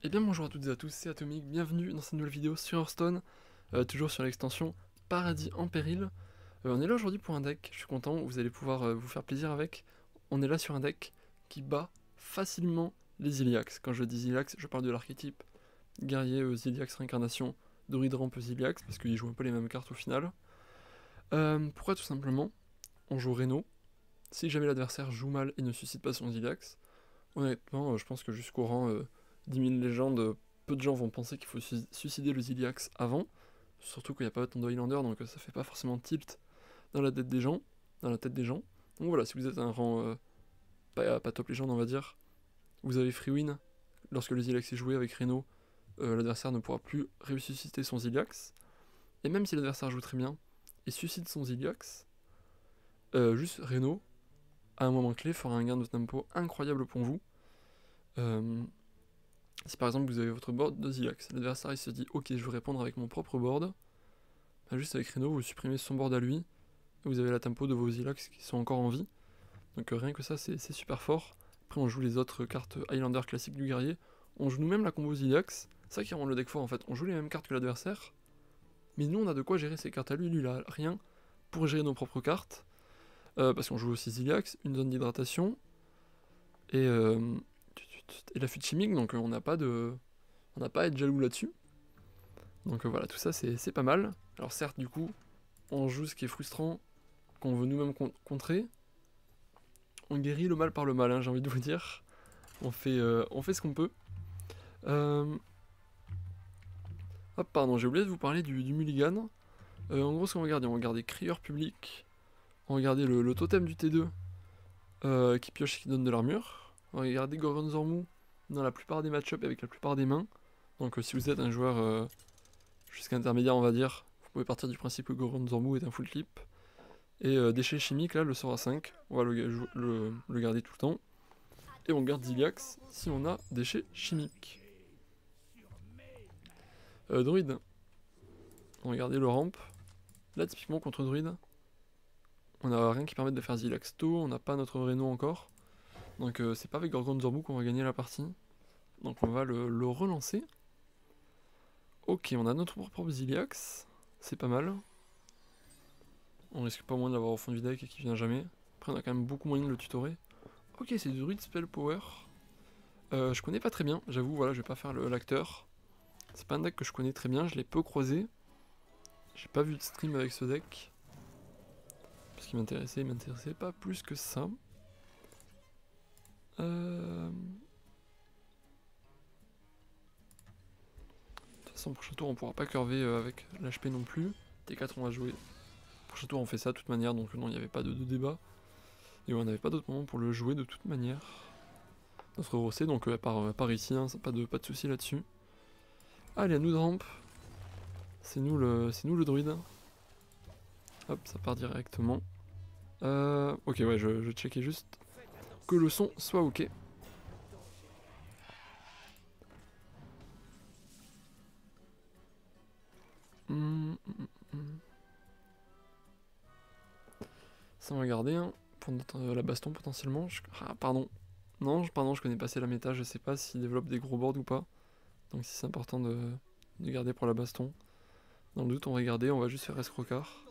Eh bien bonjour à toutes et à tous, c'est Atomic, bienvenue dans cette nouvelle vidéo sur Hearthstone, toujours sur l'extension Paradis en péril. On est là aujourd'hui pour un deck, je suis content, vous allez pouvoir vous faire plaisir avec. On est là sur un deck qui bat facilement les Iliax. Quand je dis Iliax, je parle de l'archétype guerrier Iliax réincarnation, druide rampe Iliax, parce qu'ils jouent un peu les mêmes cartes au final. Pourquoi tout simplement, on joue Reno, si jamais l'adversaire joue mal et ne suscite pas son Iliax. Honnêtement, je pense que jusqu'au rang 10 000 légendes, peu de gens vont penser qu'il faut suicider le Ziliax avant, surtout qu'il n'y a pas autant de Highlander, donc ça fait pas forcément tilt dans la tête des gens. Donc voilà, si vous êtes un rang pas top légende, on va dire, vous avez free win. Lorsque le Ziliax est joué avec Reno, l'adversaire ne pourra plus ressusciter son Ziliax. Et même si l'adversaire joue très bien et suscite son Ziliax, juste Reno, à un moment clé, fera un gain de tempo incroyable pour vous. Si par exemple vous avez votre board de Zilax, l'adversaire il se dit ok je veux répondre avec mon propre board, bah, juste avec Reno vous supprimez son board à lui, et vous avez la tempo de vos Zilax qui sont encore en vie, donc rien que ça c'est super fort. Après on joue les autres cartes Highlander classiques du guerrier, on joue nous-mêmes la combo Zilax, c'est ça qui rend le deck fort en fait, on joue les mêmes cartes que l'adversaire, mais nous on a de quoi gérer ses cartes à lui, lui il a rien pour gérer nos propres cartes, parce qu'on joue aussi Zilax, une zone d'hydratation, et la fuite chimique, donc on n'a pas à être jaloux là-dessus. Donc voilà, tout ça c'est pas mal. Alors certes, du coup, on joue ce qui est frustrant, qu'on veut nous-mêmes contrer. On guérit le mal par le mal, hein, j'ai envie de vous dire. On fait ce qu'on peut. Hop, pardon, j'ai oublié de vous parler du mulligan. En gros, ce qu'on va garder, on va garder Crieur public. On va garder le totem du T2 qui pioche et qui donne de l'armure. On va garder Gorgon Zormou dans la plupart des match-ups avec la plupart des mains. Donc si vous êtes un joueur jusqu'à intermédiaire, on va dire, vous pouvez partir du principe que Gorgon Zormou est un full clip. Et déchet chimique, là, le sort à 5, on va le garder tout le temps. Et on garde Ziliax si on a déchet chimique. Druide, on va garder le ramp. Là, typiquement, contre Druide, on n'a rien qui permette de faire Ziliax tôt, on n'a pas notre Reno encore. Donc c'est pas avec Gorgon Zormou qu'on va gagner la partie. Donc on va le relancer. Ok, on a notre propre Ziliax, c'est pas mal. On risque pas moins de l'avoir au fond du deck et qu'il vient jamais. Après on a quand même beaucoup moyen de le tutorer. Ok, c'est du Druid Spell Power. Je connais pas très bien, j'avoue, voilà, je vais pas faire l'acteur. C'est pas un deck que je connais très bien, je l'ai peu croisé. J'ai pas vu de stream avec ce deck. Parce qu'il m'intéressait, il m'intéressait pas plus que ça. De toute façon, prochain tour on pourra pas curver avec l'HP non plus. T4 on va jouer. Prochain tour on fait ça de toute manière, donc non, il n'y avait pas de débat. Et on n'avait pas d'autre moment pour le jouer de toute manière. Notre rossé, donc par ici, hein, pas de soucis là-dessus. Allez, à nous de rampe. C'est nous le druide. Hop, ça part directement. Ok, ouais, je checkais juste que le son soit ok. Ça on va garder, hein, pour la baston potentiellement. Ah, pardon. Non, pardon, je connais pas assez la méta, je sais pas s'il développe des gros boards ou pas. Donc si c'est important de garder pour la baston. Dans le doute, on va garder, on va juste faire escrocard.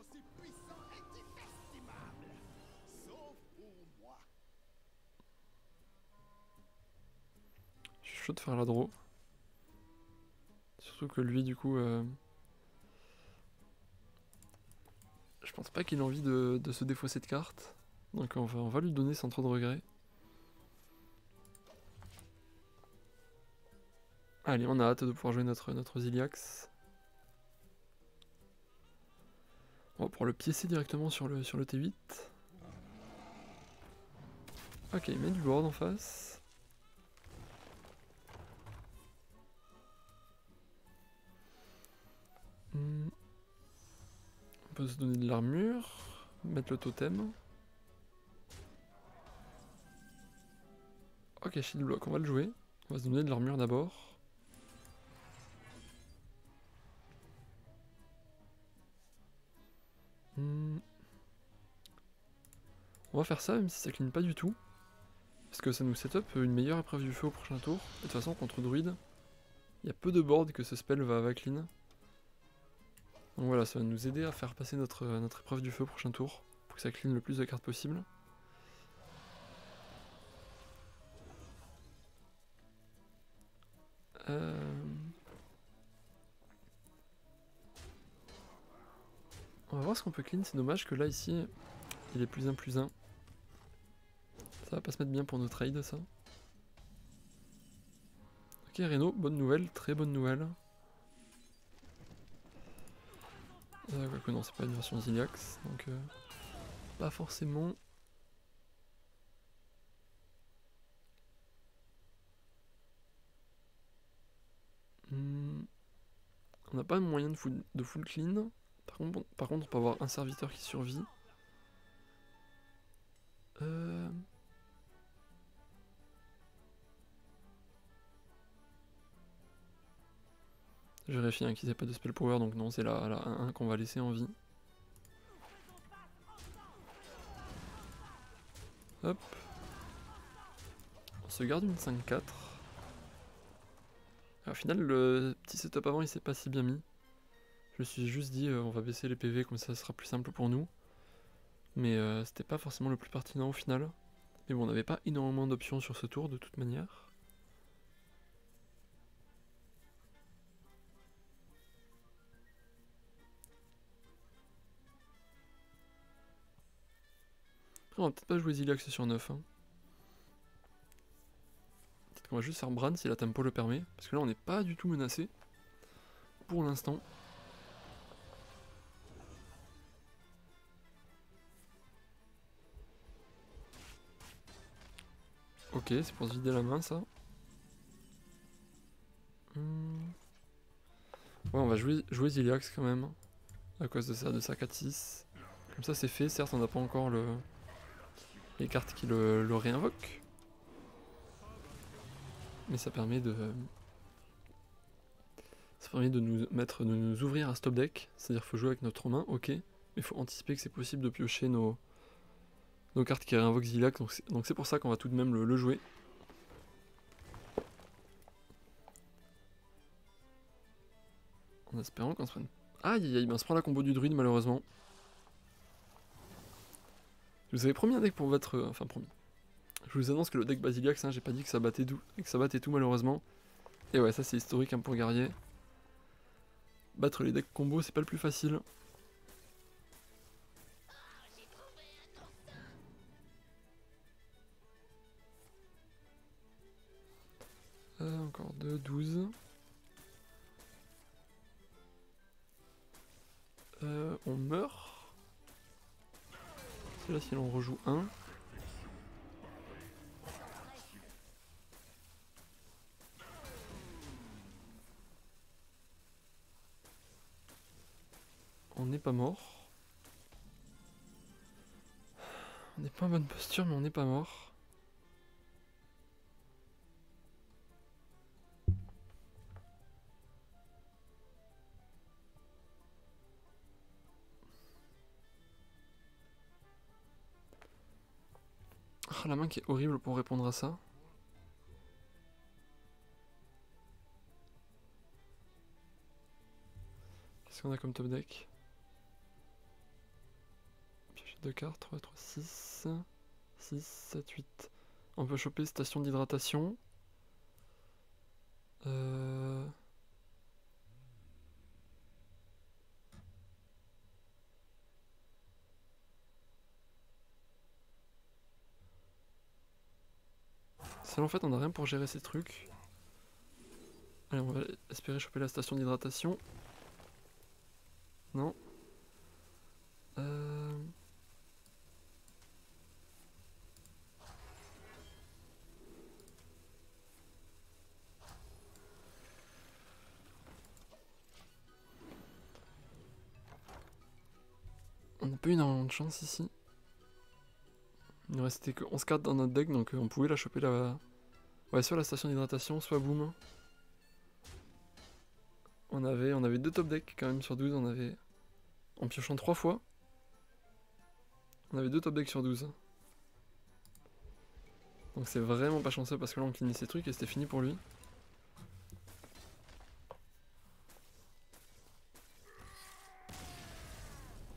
Je suis chaud de faire la draw. Surtout que lui, du coup, je pense pas qu'il ait envie de se défausser de carte. Donc on va lui donner sans trop de regrets. Allez, on a hâte de pouvoir jouer notre Ziliax. On va pouvoir le piécer directement sur le T8. Ok, il met du board en face. On peut se donner de l'armure, mettre le totem. Ok, shield block, on va le jouer. On va se donner de l'armure d'abord. On va faire ça, même si ça clean pas du tout. Parce que ça nous set up une meilleure épreuve du feu au prochain tour. Et de toute façon, contre druide, Il y a peu de boards que ce spell va clean. Donc voilà, ça va nous aider à faire passer notre épreuve du feu prochain tour, pour que ça clean le plus de cartes possible. On va voir ce qu'on peut clean, c'est dommage que là ici, il est +1/+1. Ça va pas se mettre bien pour nos trades ça. Ok Reno, bonne nouvelle, très bonne nouvelle. Quoique non, c'est pas une version Ziliax, donc pas forcément. On n'a pas moyen de full clean. Par contre, on peut avoir un serviteur qui survit. Je vérifie hein, qu'ils n'aient pas de spell power, donc non, c'est la 1-1 qu'on va laisser en vie. Hop. On se garde une 5-4. Au final, le petit setup avant, il s'est pas si bien mis. Je me suis juste dit, on va baisser les PV, comme ça sera plus simple pour nous. Mais c'était pas forcément le plus pertinent au final. Mais bon, on n'avait pas énormément d'options sur ce tour, de toute manière. On va peut-être pas jouer Ziliax sur 9. Hein. Peut-être qu'on va juste faire Bran si la tempo le permet. Parce que là on n'est pas du tout menacé. Pour l'instant. Ok, c'est pour se vider la main ça. Ouais, on va jouer Ziliax quand même. À cause de sa 4-6. Comme ça c'est fait, certes on n'a pas encore les cartes qui le réinvoquent. Mais ça permet de nous ouvrir un stop deck. C'est-à-dire qu'il faut jouer avec notre main, ok. Mais il faut anticiper que c'est possible de piocher nos cartes qui réinvoquent Ziliax. Donc c'est pour ça qu'on va tout de même le jouer. En espérant qu'on se prenne... Aïe aïe aïe, ben on se prend la combo du druide malheureusement. Je vous avais promis un deck pour battre... enfin promis. Je vous annonce que le deck Basiliax, hein, j'ai pas dit que ça battait tout malheureusement. Et ouais, ça c'est historique hein, pour Guerrier. Battre les decks combo, c'est pas le plus facile. Encore 2, 12. On meurt. C'est là si l'on rejoue 1. On n'est pas mort. On n'est pas en bonne posture, mais on n'est pas mort. Oh, la main qui est horrible pour répondre à ça. Qu'est-ce qu'on a comme top deck? Piocher 2 cartes, 3, 3, 6, 6, 7, 8. On peut choper station d'hydratation. Seul en fait on n'a rien pour gérer ces trucs. Allez, on va espérer choper la station d'hydratation. Non. On n'a pas eu énormément de chance ici. Il ne restait que 11 cartes dans notre deck, donc on pouvait la choper là. Ouais, soit la station d'hydratation, soit boom. On avait 2 top decks quand même sur 12, on avait... En piochant 3 fois, on avait 2 top decks sur 12. Donc c'est vraiment pas chanceux parce que là on cleanait ses trucs et c'était fini pour lui.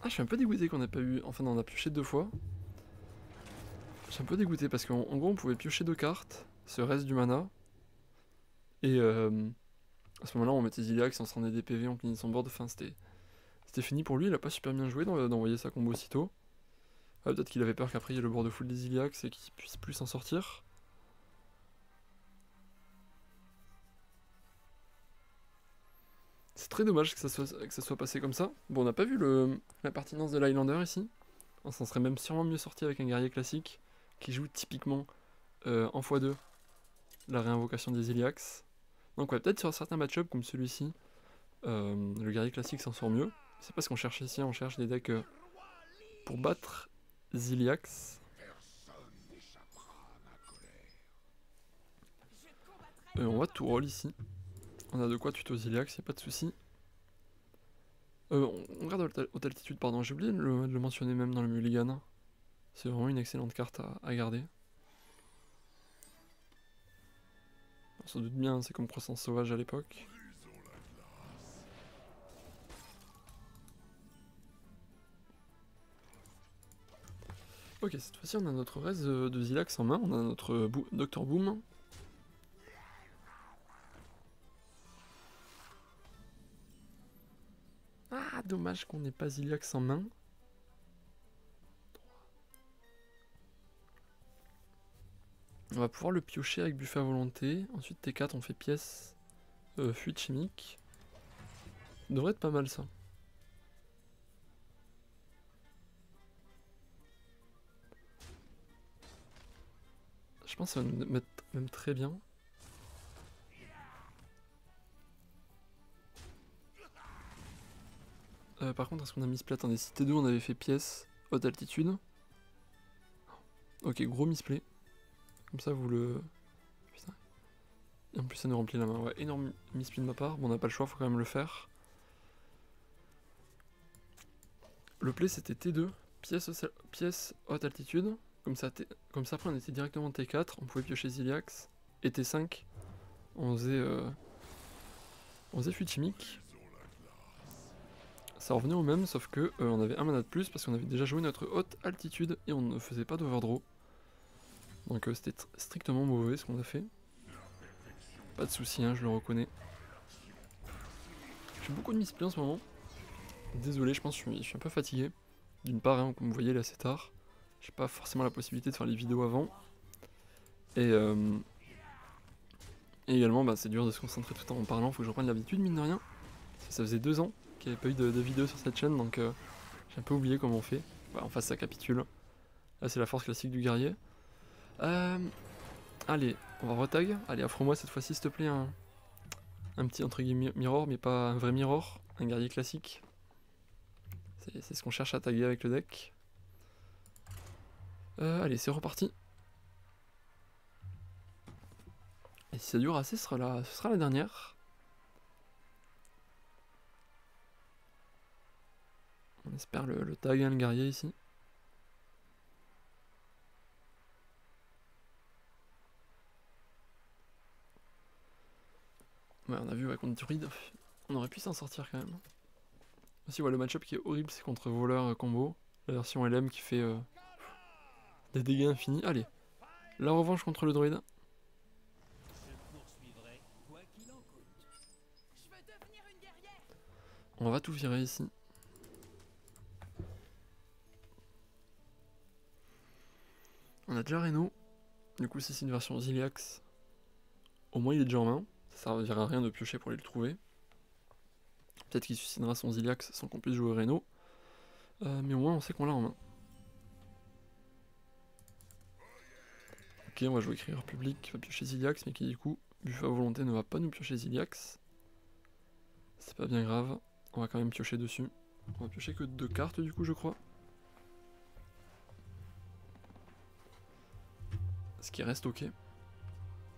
Ah, je suis un peu dégoûté qu'on n'a pas eu... Enfin non, on a pioché 2 fois. Je suis un peu dégoûté parce qu'en gros on pouvait piocher 2 cartes, ce reste du mana. Et à ce moment-là on mettait Ziliax, on se rendait des PV, on cleanait son board, enfin c'était fini pour lui, il a pas super bien joué d'envoyer sa combo aussitôt. Ah, peut-être qu'il avait peur qu'après il y ait le board full des Ziliax et qu'il puisse plus s'en sortir. C'est très dommage que ça soit passé comme ça. Bon, on n'a pas vu la pertinence de l'Highlander ici. On s'en serait même sûrement mieux sorti avec un guerrier classique qui joue typiquement en x2 la réinvocation des Ziliax. Donc ouais, peut-être sur certains match-ups comme celui-ci, le guerrier classique s'en sort mieux. C'est pas ce qu'on cherche ici, on cherche des decks pour battre Ziliax. On va tout roll ici. On a de quoi tuto Ziliax, y'a pas de soucis. On regarde haute altitude, pardon, j'ai oublié de le mentionner même dans le mulligan. C'est vraiment une excellente carte à garder. On s'en doute bien, c'est comme Croissance Sauvage à l'époque. Ok, cette fois-ci on a notre reste de Ziliax en main, on a notre Dr Boom. Ah, dommage qu'on n'ait pas Ziliax en main. On va pouvoir le piocher avec buffet à volonté. Ensuite T4 on fait pièce, fuite chimique. Ça devrait être pas mal ça. Je pense que ça va nous mettre même très bien. Par contre, est-ce qu'on a mis split? Attendez, si T2 on avait fait pièce, haute altitude. Ok, gros misplay. Comme ça vous le... Putain. Et en plus ça nous remplit la main. Ouais, énorme misplay de ma part. Bon, on n'a pas le choix, faut quand même le faire. Le play c'était T2, pièce haute altitude. Comme ça après on était directement T4, on pouvait piocher Ziliax. Et T5, on faisait fuite chimique. Ça revenait au même, sauf que on avait un mana de plus parce qu'on avait déjà joué notre haute altitude et on ne faisait pas d'overdraw. Donc c'était strictement mauvais ce qu'on a fait. Pas de soucis, hein, je le reconnais. J'ai beaucoup de misplay en ce moment. Désolé, je pense que je suis un peu fatigué. D'une part, hein, comme vous voyez, il est assez tard. J'ai pas forcément la possibilité de faire les vidéos avant. Et également, bah, c'est dur de se concentrer tout le temps en parlant, faut que je reprenne l'habitude, mine de rien. Ça faisait 2 ans qu'il n'y avait pas eu de vidéo sur cette chaîne, donc j'ai un peu oublié comment on fait. Bah, en face, ça capitule. Là, c'est la force classique du guerrier. Allez, on va retag. Allez, offre-moi cette fois-ci, s'il te plaît, un petit entre guillemets mirror, mais pas un vrai mirror, un guerrier classique. C'est ce qu'on cherche à taguer avec le deck. Allez, c'est reparti. Et si ça dure assez, ce sera la dernière. On espère le tag, hein, le guerrier ici. Ouais, on a vu, ouais, contre druide, on aurait pu s'en sortir quand même. Aussi, ouais, le match-up qui est horrible, c'est contre voleur combo. La version LM qui fait des dégâts infinis. Allez, la revanche contre le druide. On va tout virer ici. On a déjà Reno. Du coup, si c'est une version Ziliax, au moins il est déjà en main. Ça servira à rien de piocher pour aller le trouver. Peut-être qu'il suicidera son Ziliax sans qu'on puisse jouer Reno. Mais au moins on sait qu'on l'a en main. Ok, on va jouer Crieur Public qui va piocher Ziliax, mais qui du coup, buffet à volonté ne va pas nous piocher Ziliax. C'est pas bien grave, on va quand même piocher dessus. On va piocher que 2 cartes du coup, je crois. Ce qui reste ok.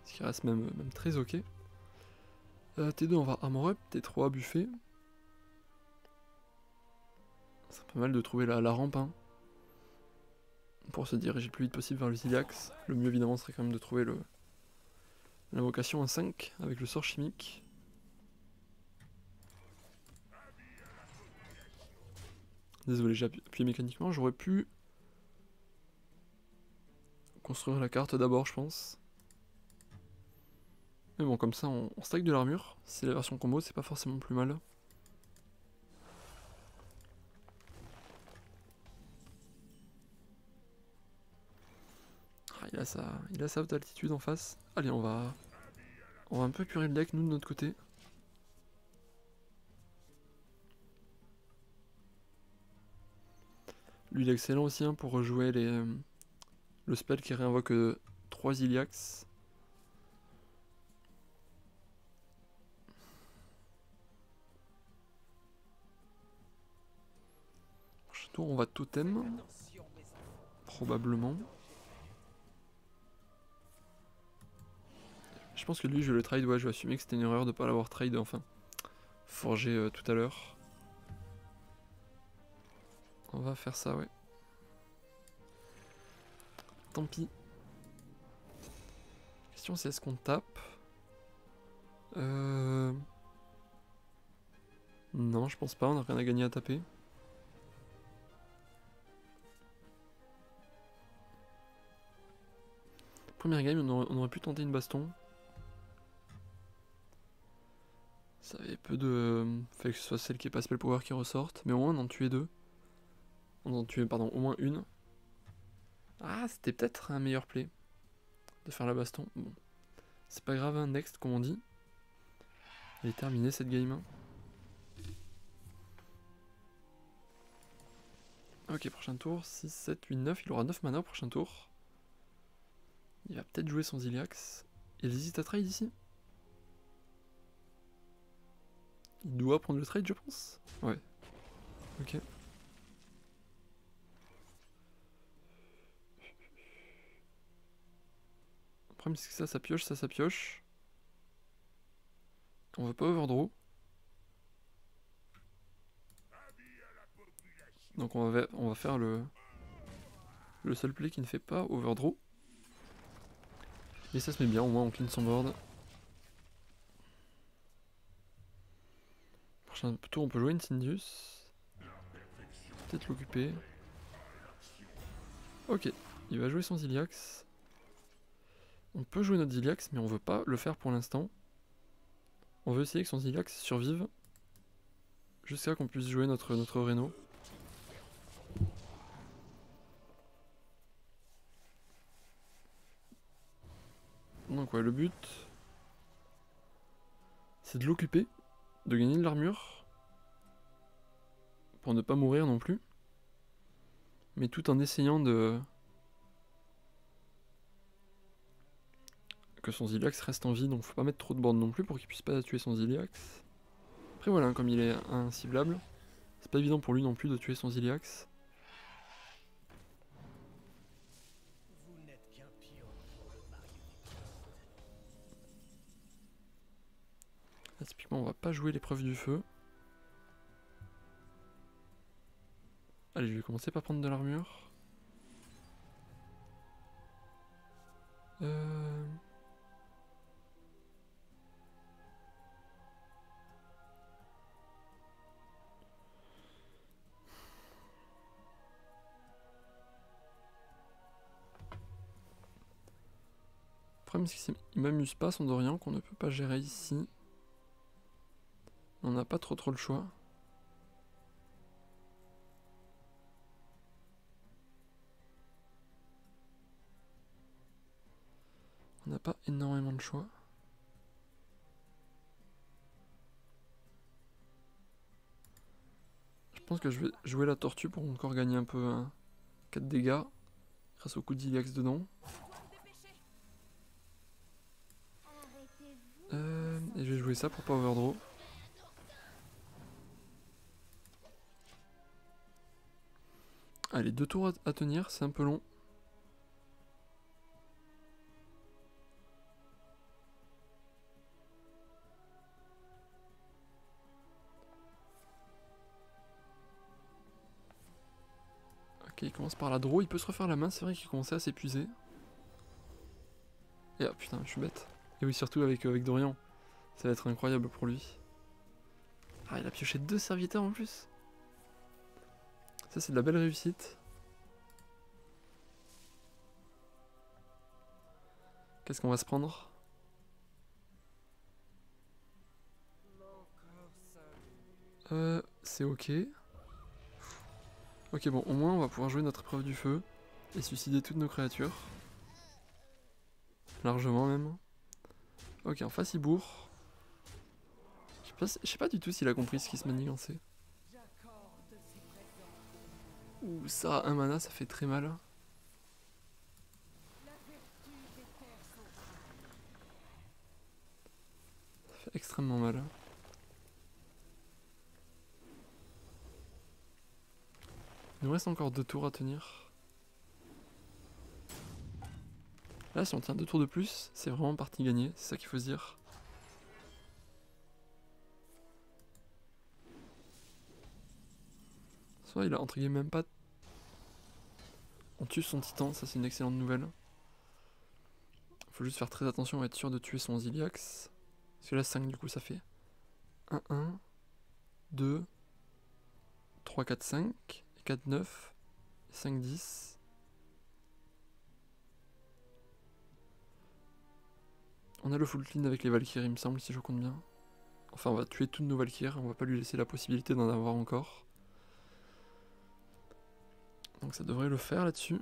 Ce qui reste même très ok. T2 on va armor up, T3 buffet. C'est pas mal de trouver la rampe, hein, pour se diriger le plus vite possible vers le Ziliax. Le mieux évidemment serait quand même de trouver l'invocation à 5 avec le sort chimique. Désolé, j'ai appuyé mécaniquement. J'aurais pu construire la carte d'abord, je pense. Mais bon, comme ça, on stack de l'armure. C'est la version combo, c'est pas forcément plus mal. Ah, il a sa haute altitude en face. Allez, on va un peu épurer le deck, nous, de notre côté. Lui, il est excellent aussi hein, pour rejouer le spell qui réinvoque 3 Iliax. Prochain tour, on va totem. Probablement. Je pense que lui, je vais le trade. Ouais, je vais assumer que c'était une erreur de ne pas l'avoir trade, enfin, forgé tout à l'heure. On va faire ça, ouais. Tant pis. La question, c'est est-ce qu'on tape Non, je pense pas, on n'a rien à gagner à taper. Première game, on aurait pu tenter une baston. Ça avait peu de... Fallait que ce soit celle qui est pas spell power qui ressorte, mais au moins on en tuait deux. On en tuait, pardon, au moins une. Ah, c'était peut-être un meilleur play de faire la baston. Bon, c'est pas grave, hein, next, comme on dit. Elle est terminée cette game. Ok, prochain tour, 6, 7, 8, 9. Il aura 9 mana au prochain tour. Il va peut-être jouer son Ziliax. Il hésite à trade ici. Il doit prendre le trade, je pense. Ouais. Ok. Le problème, c'est que ça pioche, ça pioche. On veut pas overdraw. Donc on va faire le seul play qui ne fait pas overdraw. Et ça se met bien, au moins on clean son board. Prochain tour, on peut jouer Incendius. Peut-être l'occuper. Ok, il va jouer son Ziliax. On peut jouer notre Ziliax, mais on veut pas le faire pour l'instant. On veut essayer que son Ziliax survive jusqu'à qu'on puisse jouer notre Reno. Donc ouais, le but, c'est de l'occuper, de gagner de l'armure, pour ne pas mourir non plus, mais tout en essayant que son Ziliax reste en vie, donc faut pas mettre trop de bornes non plus pour qu'il puisse pas tuer son Ziliax. Après voilà, comme il est inciblable, c'est pas évident pour lui non plus de tuer son Ziliax. Là, typiquement, on va pas jouer l'épreuve du feu. Allez, je vais commencer par prendre de l'armure. Le problème, c'est qu'il m'amuse pas son Dorian qu'on ne peut pas gérer ici. On n'a pas trop le choix. On n'a pas énormément de choix. Je pense que je vais jouer la tortue pour encore gagner un peu 4 dégâts grâce au coup d'Iliax dedans. Et je vais jouer ça pour pas overdraw. Allez, 2 tours à tenir, c'est un peu long. Ok, il commence par la draw, il peut se refaire la main, c'est vrai qu'il commençait à s'épuiser. Et ah putain, je suis bête. Et oui, surtout avec Dorian, ça va être incroyable pour lui. Ah, il a pioché 2 serviteurs en plus. Ça c'est de la belle réussite. Qu'est-ce qu'on va se prendre? C'est ok. Ok, bon, au moins on va pouvoir jouer notre épreuve du feu et suicider toutes nos créatures. Largement même. Ok, en face il bourre. Je sais pas du tout s'il a compris ce qui se manigançait. Ouh, ça, un mana, ça fait très mal. Ça fait extrêmement mal. Il nous reste encore 2 tours à tenir. Là, si on tient 2 tours de plus, c'est vraiment partie gagnée, c'est ça qu'il faut se dire. Soit il a entre guillemets même pas... On tue son titan, ça c'est une excellente nouvelle. Faut juste faire très attention à être sûr de tuer son Ziliax. Parce que là 5 du coup ça fait 1, 1, 2, 3, 4, 5, 4, 9, 5, 10. On a le full clean avec les Valkyries il me semble si je compte bien. Enfin on va tuer toutes nos Valkyries, on va pas lui laisser la possibilité d'en avoir encore. Donc ça devrait le faire là-dessus.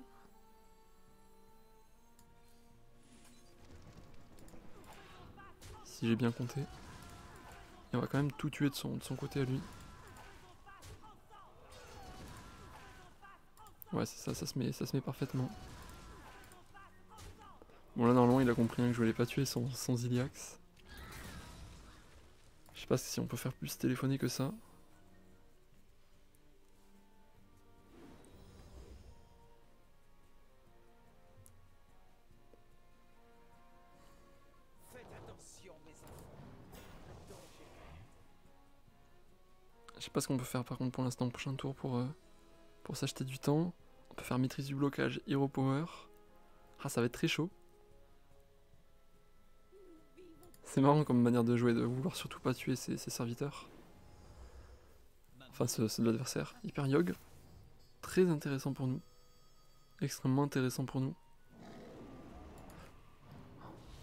Si j'ai bien compté. Et on va quand même tout tuer de son côté à lui. Ouais c'est ça, ça se met parfaitement. Bon là normalement il a compris que je voulais pas tuer son Ziliax. Je sais pas si on peut faire plus téléphoner que ça. Je sais pas ce qu'on peut faire par contre pour l'instant au prochain tour pour s'acheter du temps. On peut faire maîtrise du blocage, hero power. Ah ça va être très chaud. C'est marrant comme manière de jouer, de vouloir surtout pas tuer ses serviteurs. Enfin ceux de l'adversaire. Hyper Yogg. Très intéressant pour nous. Extrêmement intéressant pour nous.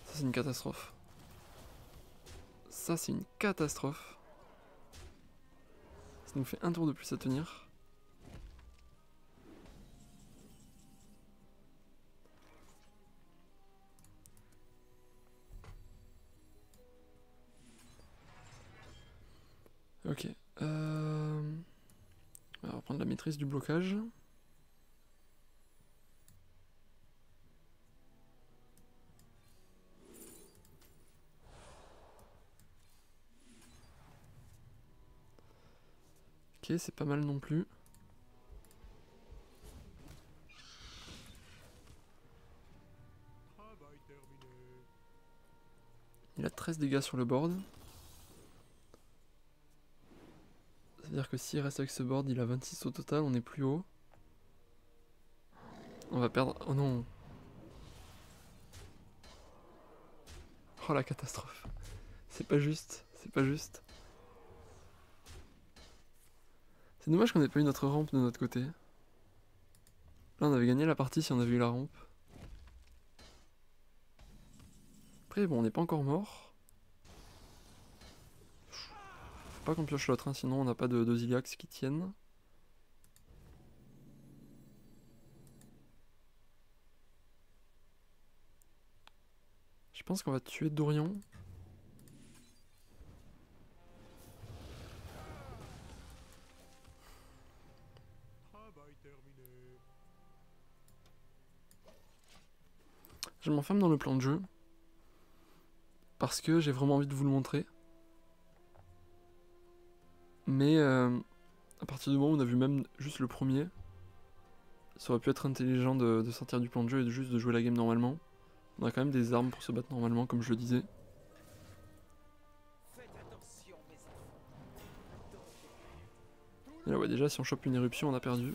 Ça c'est une catastrophe. Ça c'est une catastrophe. Ça nous fait un tour de plus à tenir. Ok. On va reprendre la maîtrise du blocage. Ok, c'est pas mal non plus. Il a 13 dégâts sur le board. C'est-à-dire que s'il reste avec ce board, il a 26 au total, on est plus haut. On va perdre... Oh non. Oh la catastrophe. C'est pas juste, c'est pas juste. C'est dommage qu'on ait pas eu notre rampe de notre côté. Là on avait gagné la partie si on avait eu la rampe. Après bon on n'est pas encore mort. Faut pas qu'on pioche l'autre, hein, sinon on n'a pas de Ziliax qui tiennent. Je pense qu'on va tuer Dorian. Je m'enferme dans le plan de jeu. Parce que j'ai vraiment envie de vous le montrer. Mais à partir du moment où on a vu même juste le premier, ça aurait pu être intelligent de sortir du plan de jeu et juste de jouer la game normalement. On a quand même des armes pour se battre normalement, comme je le disais. Et là ouais, déjà si on chope une éruption, on a perdu.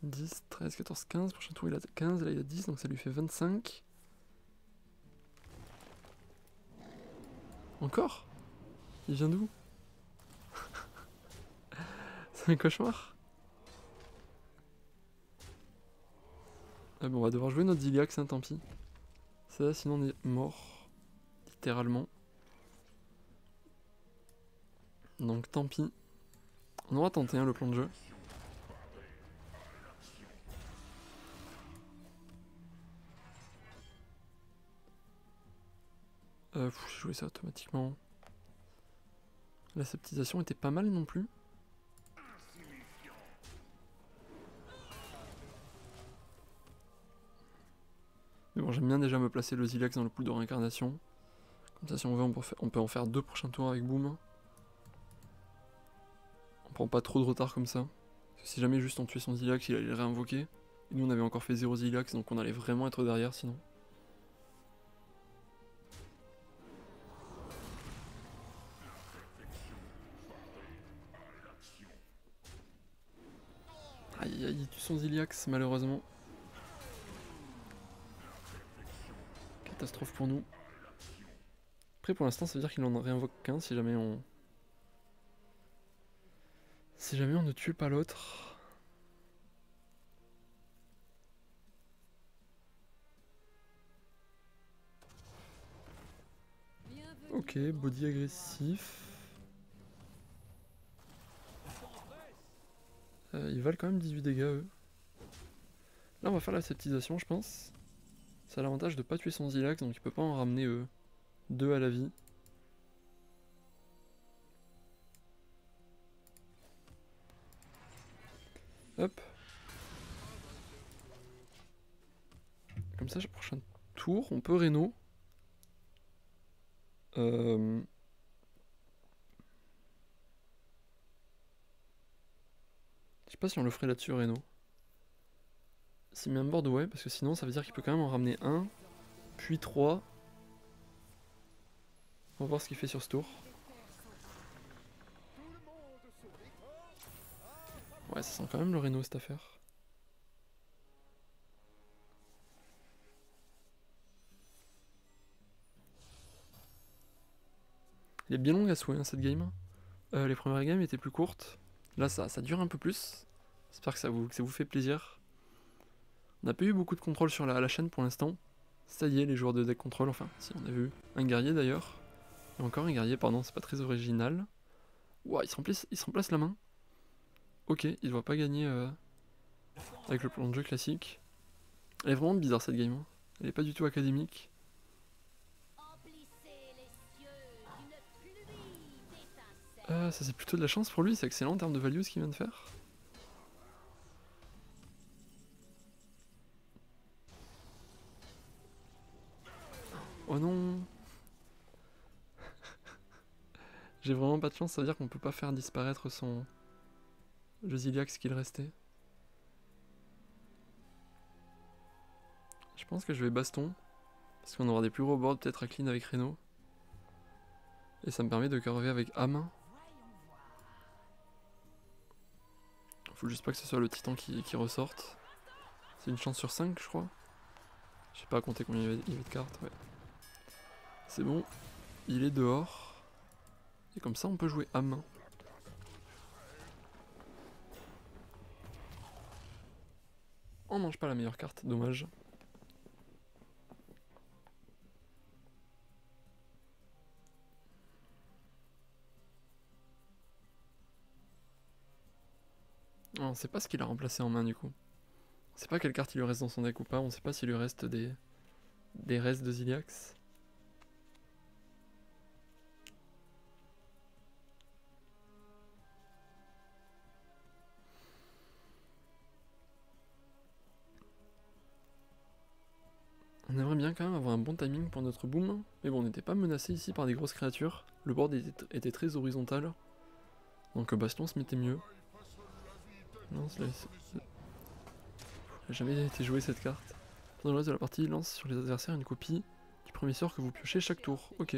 10, 13, 14, 15. Prochain tour il a 15, là il a 10, donc ça lui fait 25. Encore? Il vient d'où? C'est un cauchemar. Ah bon, on va devoir jouer notre Ziliax, hein, tant pis. Ça, sinon on est mort. Littéralement. Donc tant pis. On aura tenté hein, le plan de jeu. J'ai joué ça automatiquement. La septisation était pas mal non plus. Mais bon, j'aime bien déjà me placer le Ziliax dans le pool de réincarnation. Comme ça, si on veut, on peut en faire 2 prochains tours avec Boom. On prend pas trop de retard comme ça. Parce que si jamais juste on tuait son Ziliax, il allait le réinvoquer. Et nous, on avait encore fait 0 Ziliax, donc on allait vraiment être derrière sinon. Aïe aïe, il tue son Ziliax malheureusement. Catastrophe pour nous. Après pour l'instant ça veut dire qu'il en réinvoque qu'un si jamais on... Si jamais on ne tue pas l'autre. Ok, body agressif. Ils valent quand même 18 dégâts eux. Là on va faire la septisation je pense. Ça a l'avantage de pas tuer son Ziliax donc il peut pas en ramener 2 à la vie. Hop. Comme ça, prochain tour, on peut Reno. Je sais pas si on le ferait là-dessus, Reno. S'il met un board, ouais, parce que sinon ça veut dire qu'il peut quand même en ramener 1, puis 3. On va voir ce qu'il fait sur ce tour. Ouais, ça sent quand même le Reno cette affaire. Il est bien long à souhait hein, cette game. Les premières games étaient plus courtes. Là ça dure un peu plus. J'espère que ça vous fait plaisir. On n'a pas eu beaucoup de contrôle sur la chaîne pour l'instant. Ça y est, les joueurs de deck contrôle, enfin, si on a vu un guerrier d'ailleurs. Et encore un guerrier, pardon, c'est pas très original. Ouah, il se remplace la main. Ok, il doit pas gagner avec le plan de jeu classique. Elle est vraiment bizarre cette game. Hein. Elle est pas du tout académique. Ça c'est plutôt de la chance pour lui, c'est excellent en termes de value ce qu'il vient de faire. Oh non. J'ai vraiment pas de chance, ça veut dire qu'on peut pas faire disparaître le Ziliax qu'il restait. Je pense que je vais baston. Parce qu'on aura des plus gros boards peut-être à clean avec Reno. Et ça me permet de curver avec âme. Faut juste pas que ce soit le titan qui ressorte. C'est une chance sur 5 je crois. Je sais pas à compter combien il y avait de cartes, ouais. C'est bon, il est dehors. Et comme ça on peut jouer âme. On mange pas la meilleure carte, dommage. On sait pas ce qu'il a remplacé en main du coup. On sait pas quelle carte il lui reste dans son deck ou pas, on sait pas s'il lui reste des restes de Ziliax. On aimerait bien quand même avoir un bon timing pour notre boom, mais bon on n'était pas menacé ici par des grosses créatures, le board était très horizontal, donc Bastion se mettait mieux. Non, il n'a jamais été joué cette carte. Pendant le reste de la partie, il lance sur les adversaires une copie du premier sort que vous piochez chaque tour. Ok.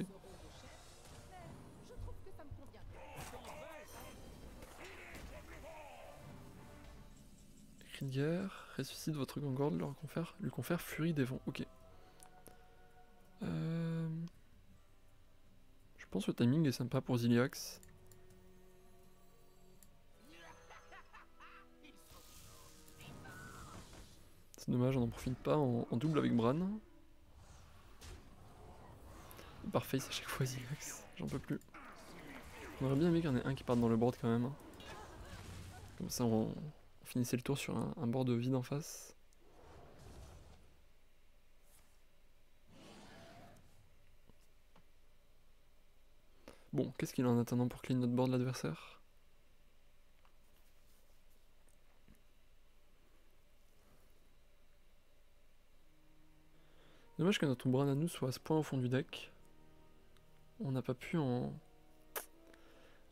cri de guerre. Ressuscite votre Gangord, lui confère Furie des Vents. Ok. Je pense que le timing est sympa pour Ziliax. C'est dommage, on n'en profite pas en double avec Bran. Par face à chaque fois Ziliax, j'en peux plus. On aurait bien aimé qu'il y en ait un qui parte dans le board quand même. Comme ça on finissait le tour sur un board vide en face. Bon, qu'est-ce qu'il a en attendant pour clean notre board l'adversaire? Dommage que notre Bran à nous soit à ce point au fond du deck. On n'a pas pu en...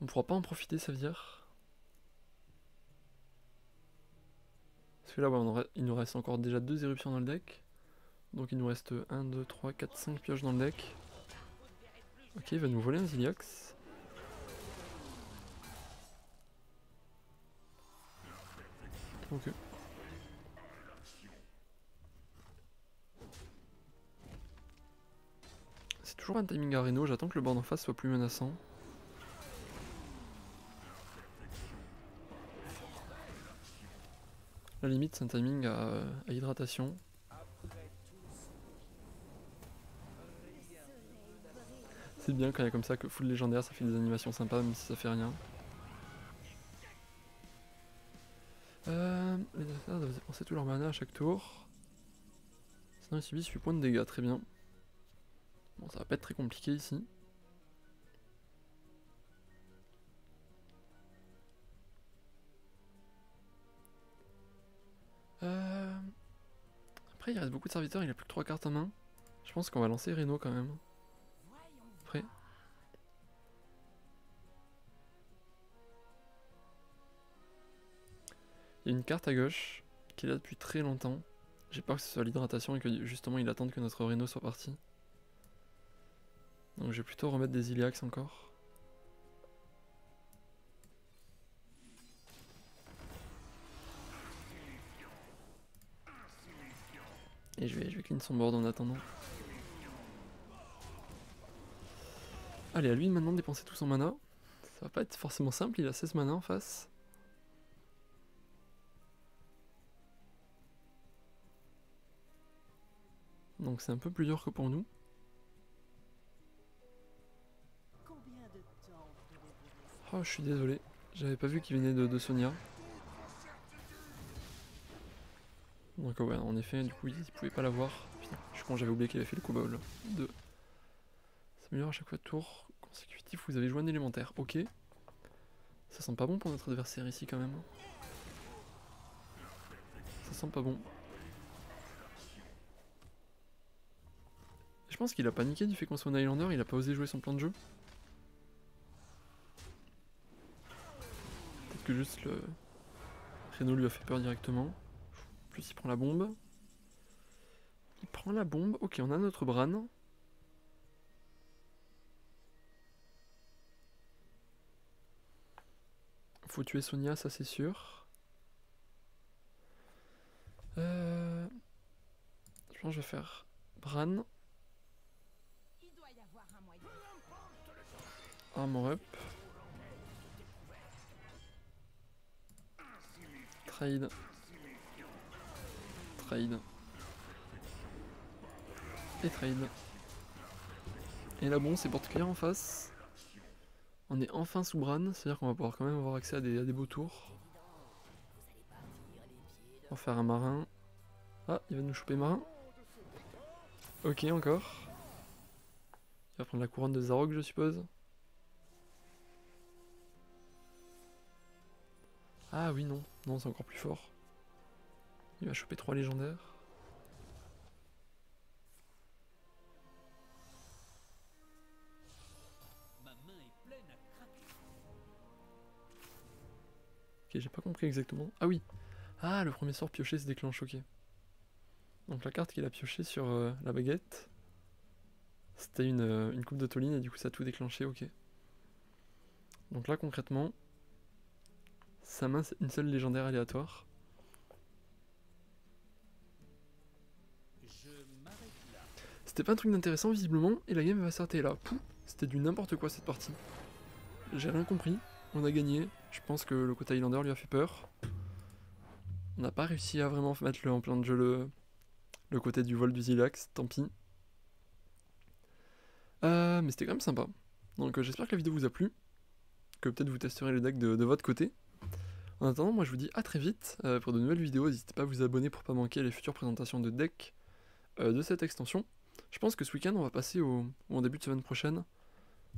On pourra pas en profiter, ça veut dire. Parce que là, ouais, il nous reste encore déjà 2 éruptions dans le deck. Donc il nous reste 1, 2, 3, 4, 5 pioches dans le deck. Ok, il va nous voler un Ziliax. Ok. C'est toujours un timing à Reno, j'attends que le board en face soit plus menaçant. La limite c'est un timing à hydratation. C'est bien quand il y a comme ça que full légendaire, ça fait des animations sympas même si ça fait rien. Les adversaires doivent dépenser tout leur mana à chaque tour. Sinon ils subissent 8 points de dégâts, très bien. Bon, ça va pas être très compliqué ici. Après il reste beaucoup de serviteurs, il a plus que 3 cartes en main. Je pense qu'on va lancer Reno quand même. Après. Il y a une carte à gauche qui est là depuis très longtemps. J'ai peur que ce soit l'hydratation et que justement il attende que notre Reno soit parti. Donc je vais plutôt remettre des Iliax encore. Et je vais clean son board en attendant. Allez, à lui maintenant de dépenser tout son mana. Ça va pas être forcément simple, il a 16 mana en face. Donc c'est un peu plus dur que pour nous. Oh, je suis désolé, j'avais pas vu qu'il venait de Sonia. Donc ouais, en effet, du coup, il pouvait pas l'avoir. Putain, je suis con, j'avais oublié qu'il avait fait le Cobol. 2. S'améliore à chaque fois de tour consécutif, vous avez joué un élémentaire. Ok. Ça sent pas bon pour notre adversaire ici quand même. Ça sent pas bon. Je pense qu'il a paniqué du fait qu'on soit un Highlander, il a pas osé jouer son plan de jeu. Peut-être que juste le Reno lui a fait peur directement. En plus il prend la bombe. Il prend la bombe, ok on a notre Bran. Faut tuer Sonia, ça c'est sûr. Je pense que je vais faire Bran. Armor up. Trade. Trade. Et trade. Et là bon c'est porte claire en face. On est enfin sous Bran, c'est à dire qu'on va pouvoir quand même avoir accès à des beaux tours. On va faire un marin. Ah, il va nous choper marin. Ok, encore. Il va prendre la couronne de Zarok, je suppose. Ah oui, non. Non, c'est encore plus fort. Il va choper 3 légendaires. Ok, j'ai pas compris exactement. Ah oui. Ah, le premier sort pioché se déclenche, ok. Donc la carte qu'il a pioché sur la baguette, c'était une coupe de Toline et du coup ça a tout déclenché, ok. Donc là concrètement, sa main c'est une seule légendaire aléatoire. C'était pas un truc d'intéressant visiblement, et la game va s'arrêter là. Pouh, c'était du n'importe quoi cette partie. J'ai rien compris, on a gagné, je pense que le côté Highlander lui a fait peur. On n'a pas réussi à vraiment mettre en plan de jeu le côté du vol du Zilax, tant pis. Mais c'était quand même sympa. Donc j'espère que la vidéo vous a plu, que peut-être vous testerez le deck de votre côté. En attendant, moi je vous dis à très vite pour de nouvelles vidéos. N'hésitez pas à vous abonner pour pas manquer les futures présentations de decks de cette extension. Je pense que ce week-end on va passer ou en début de semaine prochaine,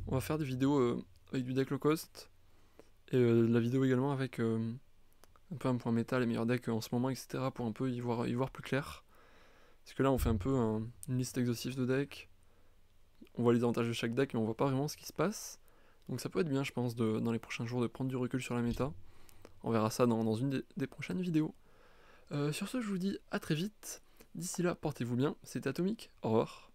on va faire des vidéos avec du deck low cost et la vidéo également avec un peu un point méta, les meilleurs decks en ce moment, etc. pour un peu y voir plus clair. Parce que là on fait un peu une liste exhaustive de decks. On voit les avantages de chaque deck mais on voit pas vraiment ce qui se passe. Donc ça peut être bien je pense dans les prochains jours de prendre du recul sur la méta. On verra ça dans une des prochaines vidéos. Sur ce je vous dis à très vite. D'ici là portez-vous bien, c'était Atomic, au revoir.